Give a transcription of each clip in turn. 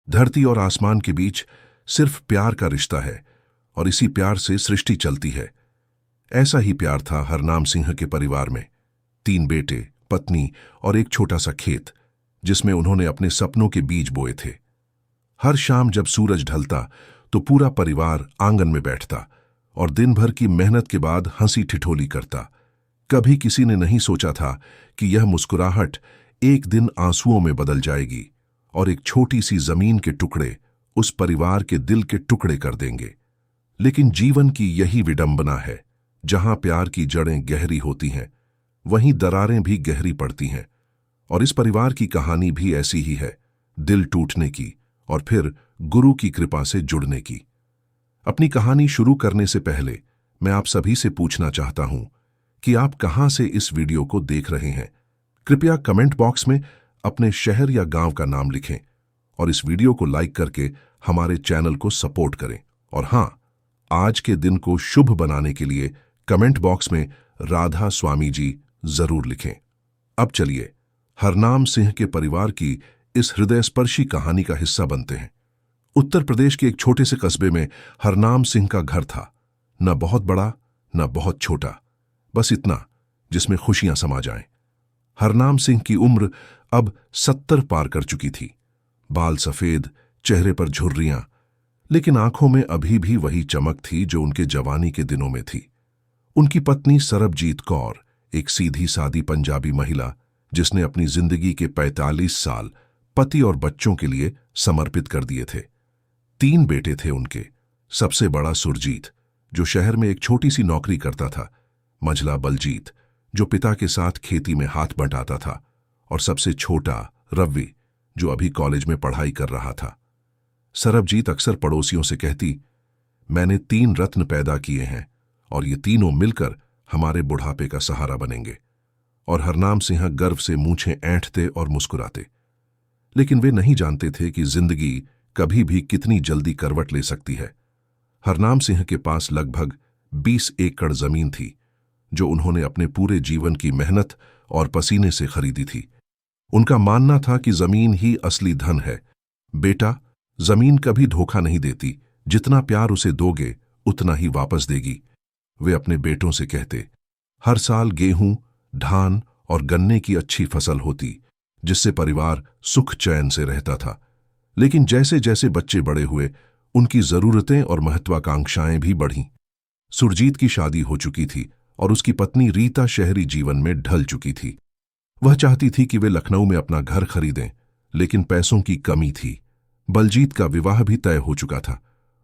धरती और आसमान के बीच सिर्फ प्यार का रिश्ता है और इसी प्यार से सृष्टि चलती है। ऐसा ही प्यार था हरनाम सिंह के परिवार में। 3 बेटे, पत्नी और एक छोटा सा खेत जिसमें उन्होंने अपने सपनों के बीज बोए थे। हर शाम जब सूरज ढलता तो पूरा परिवार आंगन में बैठता और दिन भर की मेहनत के बाद हंसी ठिठोली करता। कभी किसी ने नहीं सोचा था कि यह मुस्कुराहट एक दिन आंसुओं में बदल जाएगी और एक छोटी सी जमीन के टुकड़े उस परिवार के दिल के टुकड़े कर देंगे। लेकिन जीवन की यही विडंबना है, जहां प्यार की जड़ें गहरी होती हैं वहीं दरारें भी गहरी पड़ती हैं। और इस परिवार की कहानी भी ऐसी ही है, दिल टूटने की और फिर गुरु की कृपा से जुड़ने की। अपनी कहानी शुरू करने से पहले मैं आप सभी से पूछना चाहता हूं कि आप कहां से इस वीडियो को देख रहे हैं। कृपया कमेंट बॉक्स में अपने शहर या गांव का नाम लिखें और इस वीडियो को लाइक करके हमारे चैनल को सपोर्ट करें। और हां, आज के दिन को शुभ बनाने के लिए कमेंट बॉक्स में राधा स्वामी जी जरूर लिखें। अब चलिए हरनाम सिंह के परिवार की इस हृदयस्पर्शी कहानी का हिस्सा बनते हैं। उत्तर प्रदेश के एक छोटे से कस्बे में हरनाम सिंह का घर था। न बहुत बड़ा न बहुत छोटा, बस इतना जिसमें खुशियां समा जाएं। हरनाम सिंह की उम्र अब 70 पार कर चुकी थी। बाल सफेद, चेहरे पर झुर्रियां, लेकिन आंखों में अभी भी वही चमक थी जो उनके जवानी के दिनों में थी। उनकी पत्नी सरबजीत कौर एक सीधी सादी पंजाबी महिला जिसने अपनी जिंदगी के 45 साल पति और बच्चों के लिए समर्पित कर दिए थे। 3 बेटे थे उनके। सबसे बड़ा सुरजीत जो शहर में एक छोटी सी नौकरी करता था, मझला बलजीत जो पिता के साथ खेती में हाथ बंटाता था और सबसे छोटा रवि जो अभी कॉलेज में पढ़ाई कर रहा था। सरबजीत अक्सर पड़ोसियों से कहती, मैंने 3 रत्न पैदा किए हैं और ये तीनों मिलकर हमारे बुढ़ापे का सहारा बनेंगे। और हरनाम सिंह गर्व से मूंछें ऐंठते और मुस्कुराते। लेकिन वे नहीं जानते थे कि जिंदगी कभी भी कितनी जल्दी करवट ले सकती है। हरनाम सिंह के पास लगभग 20 एकड़ जमीन थी जो उन्होंने अपने पूरे जीवन की मेहनत और पसीने से खरीदी थी। उनका मानना था कि जमीन ही असली धन है। बेटा, जमीन कभी धोखा नहीं देती, जितना प्यार उसे दोगे उतना ही वापस देगी, वे अपने बेटों से कहते। हर साल गेहूं, धान और गन्ने की अच्छी फसल होती जिससे परिवार सुख चैन से रहता था। लेकिन जैसे जैसे बच्चे बड़े हुए उनकी जरूरतें और महत्वाकांक्षाएं भी बढ़ीं। सुरजीत की शादी हो चुकी थी और उसकी पत्नी रीता शहरी जीवन में ढल चुकी थी। वह चाहती थी कि वे लखनऊ में अपना घर खरीदें, लेकिन पैसों की कमी थी। बलजीत का विवाह भी तय हो चुका था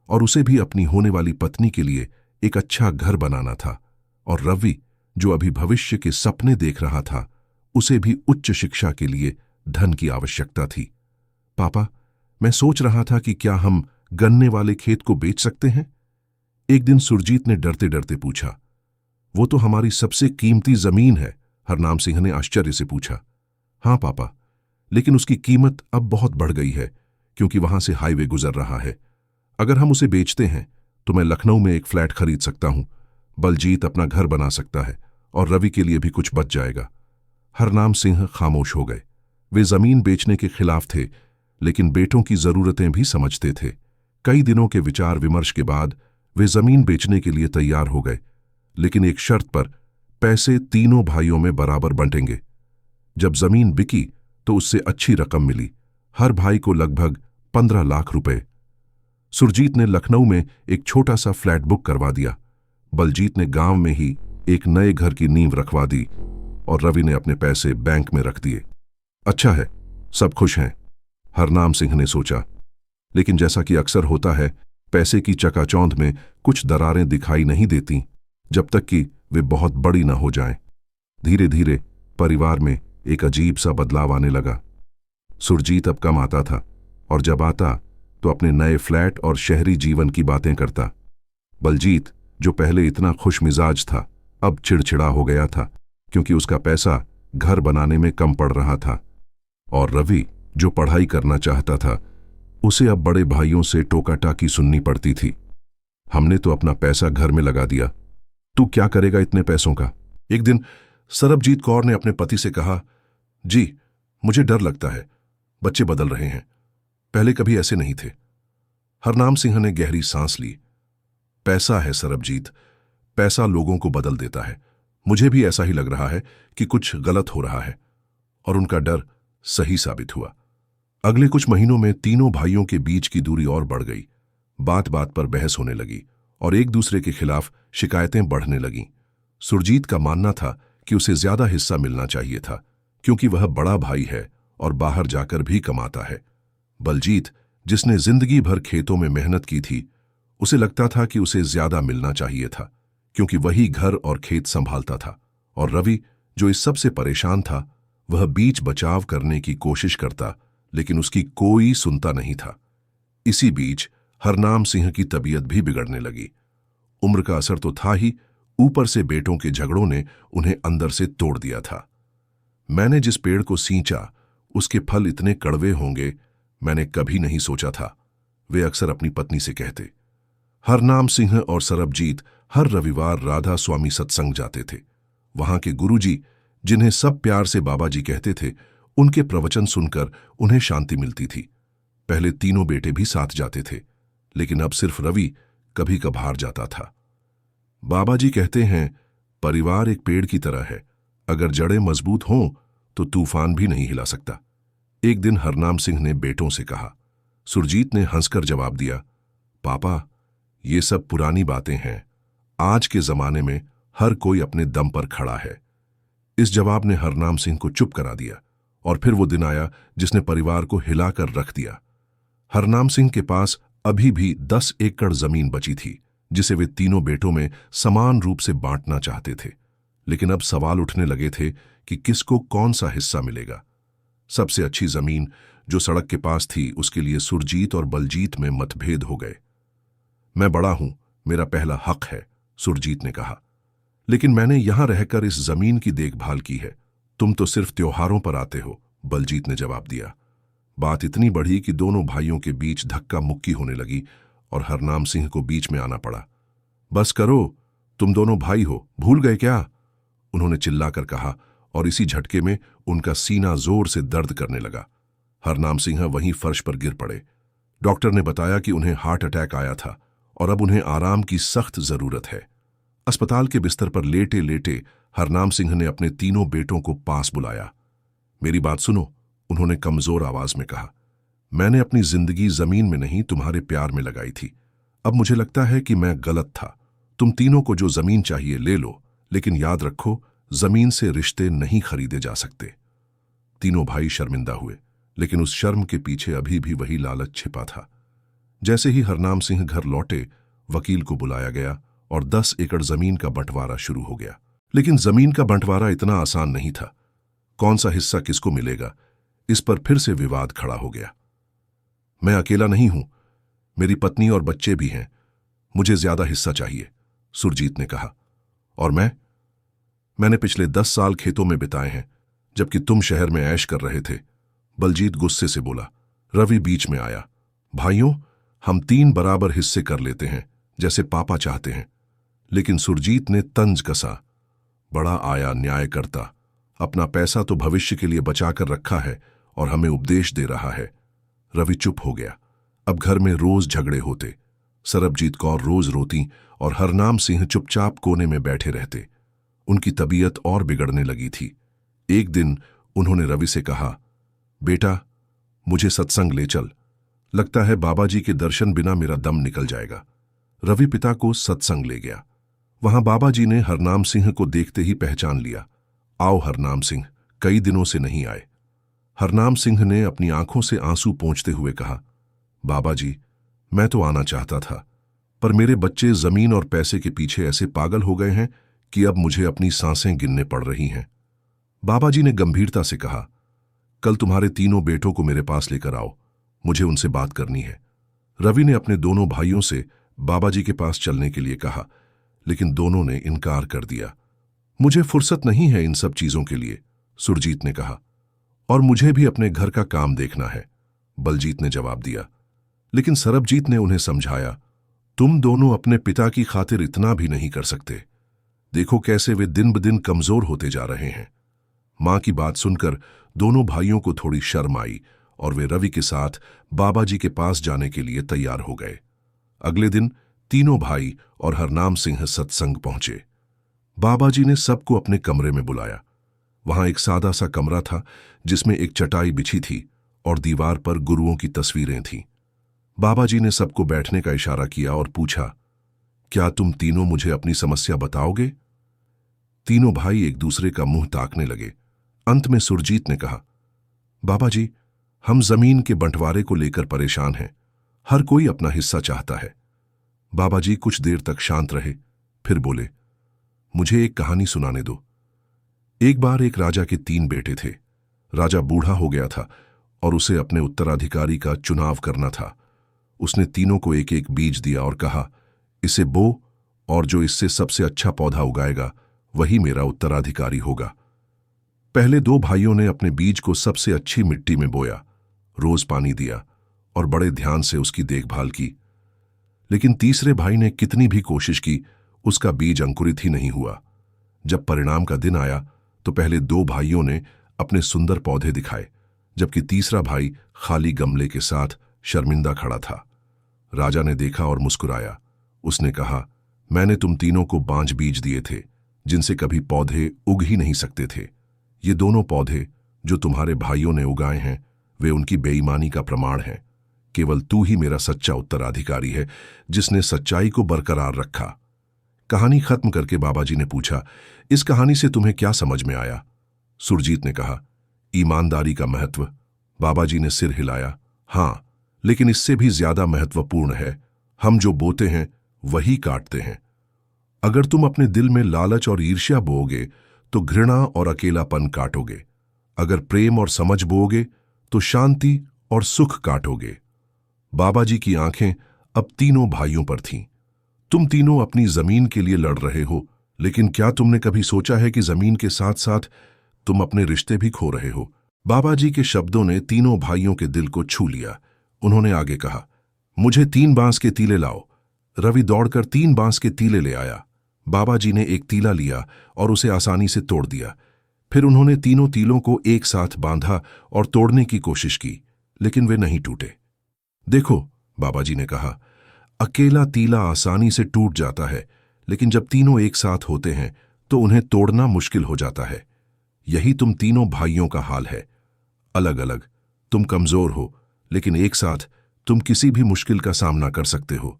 और उसे भी अपनी होने वाली पत्नी के लिए एक अच्छा घर बनाना था। और रवि जो अभी भविष्य के सपने देख रहा था, उसे भी उच्च शिक्षा के लिए धन की आवश्यकता थी। पापा, मैं सोच रहा था कि क्या हम गन्ने वाले खेत को बेच सकते हैं? एक दिन सुरजीत ने डरते डरते पूछा। वो तो हमारी सबसे कीमती जमीन है, हरनाम सिंह ने आश्चर्य से पूछा। हाँ पापा, लेकिन उसकी कीमत अब बहुत बढ़ गई है क्योंकि वहां से हाईवे गुजर रहा है। अगर हम उसे बेचते हैं तो मैं लखनऊ में एक फ्लैट खरीद सकता हूं, बलजीत अपना घर बना सकता है और रवि के लिए भी कुछ बच जाएगा। हरनाम सिंह खामोश हो गए। वे जमीन बेचने के खिलाफ थे, लेकिन बेटों की जरूरतें भी समझते थे। कई दिनों के विचार विमर्श के बाद वे जमीन बेचने के लिए तैयार हो गए, लेकिन एक शर्त पर, पैसे तीनों भाइयों में बराबर बंटेंगे। जब जमीन बिकी तो उससे अच्छी रकम मिली, हर भाई को लगभग 15 लाख रुपए। सुरजीत ने लखनऊ में एक छोटा सा फ्लैट बुक करवा दिया, बलजीत ने गांव में ही एक नए घर की नींव रखवा दी और रवि ने अपने पैसे बैंक में रख दिए। अच्छा है, सब खुश हैं, हरनाम सिंह ने सोचा। लेकिन जैसा कि अक्सर होता है, पैसे की चकाचौंध में कुछ दरारें दिखाई नहीं देती जब तक कि वे बहुत बड़ी न हो जाएं। धीरे धीरे परिवार में एक अजीब सा बदलाव आने लगा। सुरजीत अब कम आता था और जब आता तो अपने नए फ्लैट और शहरी जीवन की बातें करता। बलजीत जो पहले इतना खुश मिजाज था, अब चिड़चिड़ा हो गया था क्योंकि उसका पैसा घर बनाने में कम पड़ रहा था। और रवि जो पढ़ाई करना चाहता था, उसे अब बड़े भाइयों से टोका टाकी सुननी पड़ती थी। हमने तो अपना पैसा घर में लगा दिया, तू क्या करेगा इतने पैसों का? एक दिन सरबजीत कौर ने अपने पति से कहा, जी मुझे डर लगता है, बच्चे बदल रहे हैं, पहले कभी ऐसे नहीं थे। हरनाम सिंह ने गहरी सांस ली। पैसा है सरबजीत, पैसा लोगों को बदल देता है। मुझे भी ऐसा ही लग रहा है कि कुछ गलत हो रहा है। और उनका डर सही साबित हुआ। अगले कुछ महीनों में तीनों भाइयों के बीच की दूरी और बढ़ गई। बात बात पर बहस होने लगी और एक दूसरे के खिलाफ शिकायतें बढ़ने लगीं। सुरजीत का मानना था कि उसे ज्यादा हिस्सा मिलना चाहिए था, क्योंकि वह बड़ा भाई है और बाहर जाकर भी कमाता है। बलजीत, जिसने जिंदगी भर खेतों में मेहनत की थी, उसे लगता था कि उसे ज्यादा मिलना चाहिए था, क्योंकि वही घर और खेत संभालता था। और रवि, जो इस सब से परेशान था, वह बीच बचाव करने की कोशिश करता, लेकिन उसकी कोई सुनता नहीं था। इसी बीच हरनाम सिंह की तबीयत भी बिगड़ने लगी। उम्र का असर तो था ही, ऊपर से बेटों के झगड़ों ने उन्हें अंदर से तोड़ दिया था। मैंने जिस पेड़ को सींचा, उसके फल इतने कड़वे होंगे, मैंने कभी नहीं सोचा था, वे अक्सर अपनी पत्नी से कहते। हरनाम सिंह और सरबजीत हर रविवार राधा स्वामी सत्संग जाते थे। वहां के गुरुजी, जिन्हें सब प्यार से बाबा जी कहते थे, उनके प्रवचन सुनकर उन्हें शांति मिलती थी। पहले तीनों बेटे भी साथ जाते थे, लेकिन अब सिर्फ रवि कभी कभार जाता था। बाबा जी कहते हैं, परिवार एक पेड़ की तरह है, अगर जड़ें मजबूत हों तो तूफान भी नहीं हिला सकता। एक दिन हरनाम सिंह ने बेटों से कहा। सुरजीत ने हंसकर जवाब दिया, पापा, ये सब पुरानी बातें हैं। आज के जमाने में हर कोई अपने दम पर खड़ा है। इस जवाब ने हरनाम सिंह को चुप करा दिया। और फिर वो दिन आया जिसने परिवार को हिलाकर रख दिया। हरनाम सिंह के पास अभी भी 10 एकड़ जमीन बची थी, जिसे वे तीनों बेटों में समान रूप से बांटना चाहते थे। लेकिन अब सवाल उठने लगे थे कि किसको कौन सा हिस्सा मिलेगा। सबसे अच्छी जमीन, जो सड़क के पास थी, उसके लिए सुरजीत और बलजीत में मतभेद हो गए। मैं बड़ा हूं, मेरा पहला हक है, सुरजीत ने कहा। लेकिन मैंने यहां रहकर इस जमीन की देखभाल की है, तुम तो सिर्फ त्योहारों पर आते हो, बलजीत ने जवाब दिया। बात इतनी बढ़ी कि दोनों भाइयों के बीच धक्का मुक्की होने लगी और हरनाम सिंह को बीच में आना पड़ा। बस करो, तुम दोनों भाई हो, भूल गए क्या? उन्होंने चिल्लाकर कहा और इसी झटके में उनका सीना जोर से दर्द करने लगा। हरनाम सिंह वहीं फर्श पर गिर पड़े। डॉक्टर ने बताया कि उन्हें हार्ट अटैक आया था और अब उन्हें आराम की सख्त जरूरत है। अस्पताल के बिस्तर पर लेटे लेटे हरनाम सिंह ने अपने तीनों बेटों को पास बुलाया। मेरी बात सुनो, उन्होंने कमजोर आवाज में कहा। मैंने अपनी जिंदगी जमीन में नहीं, तुम्हारे प्यार में लगाई थी। अब मुझे लगता है कि मैं गलत था। तुम तीनों को जो जमीन चाहिए ले लो, लेकिन याद रखो, जमीन से रिश्ते नहीं खरीदे जा सकते। तीनों भाई शर्मिंदा हुए, लेकिन उस शर्म के पीछे अभी भी वही लालच छिपा था। जैसे ही हरनाम सिंह घर लौटे, वकील को बुलाया गया और 10 एकड़ जमीन का बंटवारा शुरू हो गया। लेकिन जमीन का बंटवारा इतना आसान नहीं था। कौन सा हिस्सा किसको मिलेगा, इस पर फिर से विवाद खड़ा हो गया। मैं अकेला नहीं हूं, मेरी पत्नी और बच्चे भी हैं, मुझे ज्यादा हिस्सा चाहिए, सुरजीत ने कहा। और मैंने पिछले 10 साल खेतों में बिताए हैं, जबकि तुम शहर में ऐश कर रहे थे, बलजीत गुस्से से बोला। रवि बीच में आया। भाइयों, हम 3 बराबर हिस्से कर लेते हैं, जैसे पापा चाहते हैं। लेकिन सुरजीत ने तंज कसा। बड़ा आया न्याय करता, अपना पैसा तो भविष्य के लिए बचाकर रखा है और हमें उपदेश दे रहा है। रवि चुप हो गया। अब घर में रोज झगड़े होते। सरबजीत कौर रोज रोती और हरनाम सिंह चुपचाप कोने में बैठे रहते। उनकी तबीयत और बिगड़ने लगी थी। एक दिन उन्होंने रवि से कहा, बेटा, मुझे सत्संग ले चल, लगता है बाबा जी के दर्शन बिना मेरा दम निकल जाएगा। रवि पिता को सत्संग ले गया। वहां बाबा जी ने हरनाम सिंह को देखते ही पहचान लिया। आओ हरनाम सिंह, कई दिनों से नहीं आए। हरनाम सिंह ने अपनी आंखों से आंसू पोंछते हुए कहा, बाबा जी, मैं तो आना चाहता था, पर मेरे बच्चे जमीन और पैसे के पीछे ऐसे पागल हो गए हैं कि अब मुझे अपनी सांसें गिनने पड़ रही हैं। बाबा जी ने गंभीरता से कहा, कल तुम्हारे तीनों बेटों को मेरे पास लेकर आओ, मुझे उनसे बात करनी है। रवि ने अपने दोनों भाइयों से बाबा जी के पास चलने के लिए कहा, लेकिन दोनों ने इनकार कर दिया। मुझे फुर्सत नहीं है इन सब चीजों के लिए, सुरजीत ने कहा। और मुझे भी अपने घर का काम देखना है, बलजीत ने जवाब दिया। लेकिन सरबजीत ने उन्हें समझाया, तुम दोनों अपने पिता की खातिर इतना भी नहीं कर सकते। देखो कैसे वे दिन ब दिन कमजोर होते जा रहे हैं। मां की बात सुनकर दोनों भाइयों को थोड़ी शर्म आई और वे रवि के साथ बाबा जी के पास जाने के लिए तैयार हो गए। अगले दिन तीनों भाई और हरनाम सिंह सत्संग पहुंचे। बाबा जी ने सबको अपने कमरे में बुलाया। वहां एक सादा सा कमरा था जिसमें एक चटाई बिछी थी और दीवार पर गुरुओं की तस्वीरें थीं। बाबा जी ने सबको बैठने का इशारा किया और पूछा, क्या तुम तीनों मुझे अपनी समस्या बताओगे? तीनों भाई एक दूसरे का मुंह ताकने लगे। अंत में सुरजीत ने कहा, बाबा जी, हम जमीन के बंटवारे को लेकर परेशान हैं। हर कोई अपना हिस्सा चाहता है। बाबा जी कुछ देर तक शांत रहे, फिर बोले, मुझे एक कहानी सुनाने दो। एक बार एक राजा के 3 बेटे थे। राजा बूढ़ा हो गया था और उसे अपने उत्तराधिकारी का चुनाव करना था। उसने तीनों को एक एक बीज दिया और कहा, इसे बो, और जो इससे सबसे अच्छा पौधा उगाएगा वही मेरा उत्तराधिकारी होगा। पहले 2 भाइयों ने अपने बीज को सबसे अच्छी मिट्टी में बोया, रोज पानी दिया और बड़े ध्यान से उसकी देखभाल की। लेकिन तीसरे भाई ने कितनी भी कोशिश की, उसका बीज अंकुरित ही नहीं हुआ। जब परिणाम का दिन आया तो पहले 2 भाइयों ने अपने सुंदर पौधे दिखाए, जबकि तीसरा भाई खाली गमले के साथ शर्मिंदा खड़ा था। राजा ने देखा और मुस्कुराया। उसने कहा, मैंने तुम तीनों को बांझ बीज दिए थे जिनसे कभी पौधे उग ही नहीं सकते थे। ये दोनों पौधे जो तुम्हारे भाइयों ने उगाए हैं वे उनकी बेईमानी का प्रमाण हैं। केवल तू ही मेरा सच्चा उत्तराधिकारी है जिसने सच्चाई को बरकरार रखा। कहानी खत्म करके बाबा जी ने पूछा, इस कहानी से तुम्हें क्या समझ में आया? सुरजीत ने कहा, ईमानदारी का महत्व। बाबा जी ने सिर हिलाया, हां, लेकिन इससे भी ज्यादा महत्वपूर्ण है, हम जो बोते हैं वही काटते हैं। अगर तुम अपने दिल में लालच और ईर्ष्या बोओगे तो घृणा और अकेलापन काटोगे। अगर प्रेम और समझ बोओगे तो शांति और सुख काटोगे। बाबा जी की आंखें अब तीनों भाइयों पर थीं। तुम तीनों अपनी जमीन के लिए लड़ रहे हो, लेकिन क्या तुमने कभी सोचा है कि जमीन के साथ साथ तुम अपने रिश्ते भी खो रहे हो? बाबा जी के शब्दों ने तीनों भाइयों के दिल को छू लिया। उन्होंने आगे कहा, मुझे 3 बांस के तीले लाओ। रवि दौड़कर 3 बांस के तीले ले आया। बाबा जी ने एक तीला लिया और उसे आसानी से तोड़ दिया। फिर उन्होंने तीनों तीलों को एक साथ बांधा और तोड़ने की कोशिश की, लेकिन वे नहीं टूटे। देखो, बाबा जी ने कहा, अकेला तीला आसानी से टूट जाता है, लेकिन जब तीनों एक साथ होते हैं तो उन्हें तोड़ना मुश्किल हो जाता है। यही तुम तीनों भाइयों का हाल है। अलग अलग तुम कमजोर हो, लेकिन एक साथ तुम किसी भी मुश्किल का सामना कर सकते हो।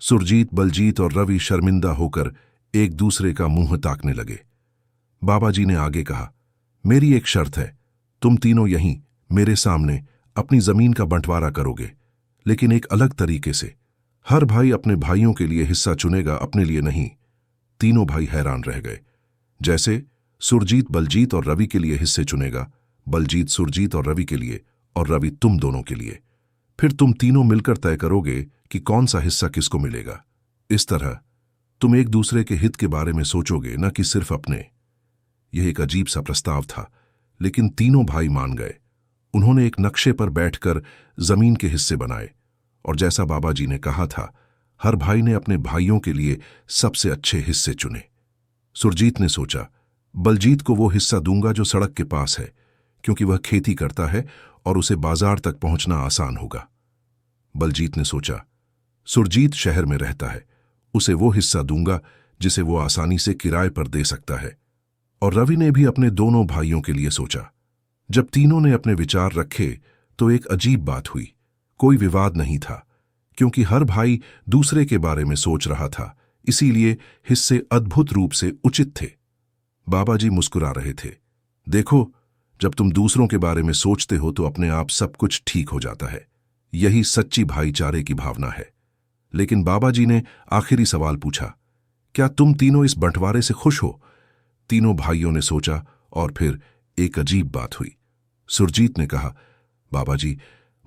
सुरजीत, बलजीत और रवि शर्मिंदा होकर एक दूसरे का मुंह ताकने लगे। बाबा जी ने आगे कहा, मेरी एक शर्त है, तुम तीनों यहीं मेरे सामने अपनी जमीन का बंटवारा करोगे, लेकिन एक अलग तरीके से। हर भाई अपने भाइयों के लिए हिस्सा चुनेगा, अपने लिए नहीं। तीनों भाई हैरान रह गए। जैसे सुरजीत बलजीत और रवि के लिए हिस्से चुनेगा, बलजीत सुरजीत और रवि के लिए, और रवि तुम दोनों के लिए। फिर तुम तीनों मिलकर तय करोगे कि कौन सा हिस्सा किसको मिलेगा। इस तरह तुम एक दूसरे के हित के बारे में सोचोगे, न कि सिर्फ अपने। यह एक अजीब सा प्रस्ताव था, लेकिन तीनों भाई मान गए। उन्होंने एक नक्शे पर बैठकर जमीन के हिस्से बनाए, और जैसा बाबा जी ने कहा था, हर भाई ने अपने भाइयों के लिए सबसे अच्छे हिस्से चुने। सुरजीत ने सोचा, बलजीत को वो हिस्सा दूंगा जो सड़क के पास है, क्योंकि वह खेती करता है और उसे बाजार तक पहुंचना आसान होगा। बलजीत ने सोचा, सुरजीत शहर में रहता है, उसे वो हिस्सा दूंगा जिसे वो आसानी से किराए पर दे सकता है। और रवि ने भी अपने दोनों भाइयों के लिए सोचा। जब तीनों ने अपने विचार रखे तो एक अजीब बात हुई। कोई विवाद नहीं था, क्योंकि हर भाई दूसरे के बारे में सोच रहा था, इसीलिए हिस्से अद्भुत रूप से उचित थे। बाबा जी मुस्कुरा रहे थे। देखो, जब तुम दूसरों के बारे में सोचते हो तो अपने आप सब कुछ ठीक हो जाता है। यही सच्ची भाईचारे की भावना है। लेकिन बाबा जी ने आखिरी सवाल पूछा, क्या तुम तीनों इस बंटवारे से खुश हो? तीनों भाइयों ने सोचा और फिर एक अजीब बात हुई। सुरजीत ने कहा, बाबा जी,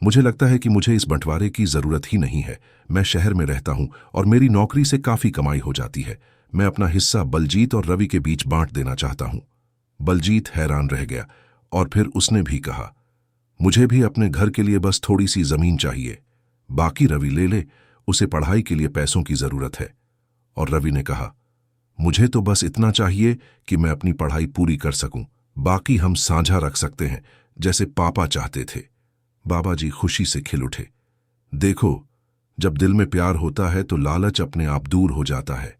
मुझे लगता है कि मुझे इस बंटवारे की जरूरत ही नहीं है। मैं शहर में रहता हूं और मेरी नौकरी से काफी कमाई हो जाती है। मैं अपना हिस्सा बलजीत और रवि के बीच बांट देना चाहता हूं। बलजीत हैरान रह गया और फिर उसने भी कहा, मुझे भी अपने घर के लिए बस थोड़ी सी जमीन चाहिए, बाकी रवि ले ले, उसे पढ़ाई के लिए पैसों की जरूरत है। और रवि ने कहा, मुझे तो बस इतना चाहिए कि मैं अपनी पढ़ाई पूरी कर सकूं, बाकी हम साझा रख सकते हैं, जैसे पापा चाहते थे। बाबा जी खुशी से खिल उठे। देखो, जब दिल में प्यार होता है तो लालच अपने आप दूर हो जाता है।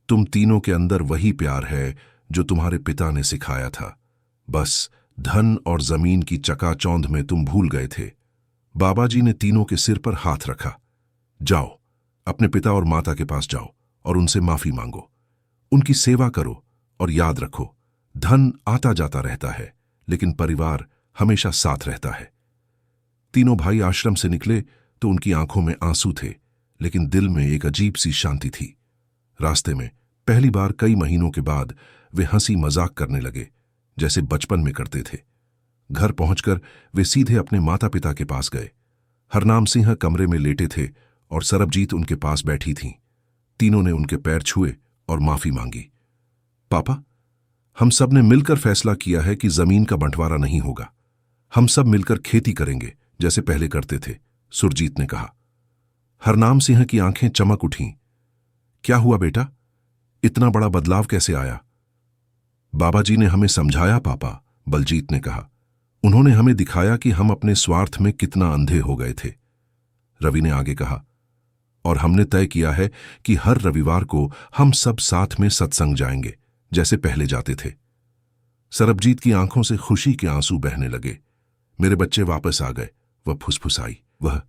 तुम तीनों के अंदर वही प्यार है जो तुम्हारे पिता ने सिखाया था। बस धन और जमीन की चकाचौंध में तुम भूल गए थे। बाबा जी ने तीनों के सिर पर हाथ रखा। जाओ, अपने पिता और माता के पास जाओ और उनसे माफी मांगो। उनकी सेवा करो और याद रखो, धन आता जाता रहता है, लेकिन परिवार हमेशा साथ रहता है। तीनों भाई आश्रम से निकले तो उनकी आंखों में आंसू थे, लेकिन दिल में एक अजीब सी शांति थी। रास्ते में पहली बार कई महीनों के बाद वे हंसी मजाक करने लगे, जैसे बचपन में करते थे। घर पहुंचकर वे सीधे अपने माता पिता के पास गए। हरनाम सिंह कमरे में लेटे थे और सरबजीत उनके पास बैठी थीं। तीनों ने उनके पैर छुए और माफी मांगी। पापा, हम सब ने मिलकर फैसला किया है कि जमीन का बंटवारा नहीं होगा। हम सब मिलकर खेती करेंगे जैसे पहले करते थे, सुरजीत ने कहा। हरनाम सिंह की आंखें चमक उठीं। क्या हुआ बेटा, इतना बड़ा बदलाव कैसे आया? बाबा जी ने हमें समझाया पापा, बलजीत ने कहा। उन्होंने हमें दिखाया कि हम अपने स्वार्थ में कितना अंधे हो गए थे, रवि ने आगे कहा। और हमने तय किया है कि हर रविवार को हम सब साथ में सत्संग जाएंगे जैसे पहले जाते थे। सरबजीत की आंखों से खुशी के आंसू बहने लगे। मेरे बच्चे वापस आ गए, वह फुसफुसाई। वह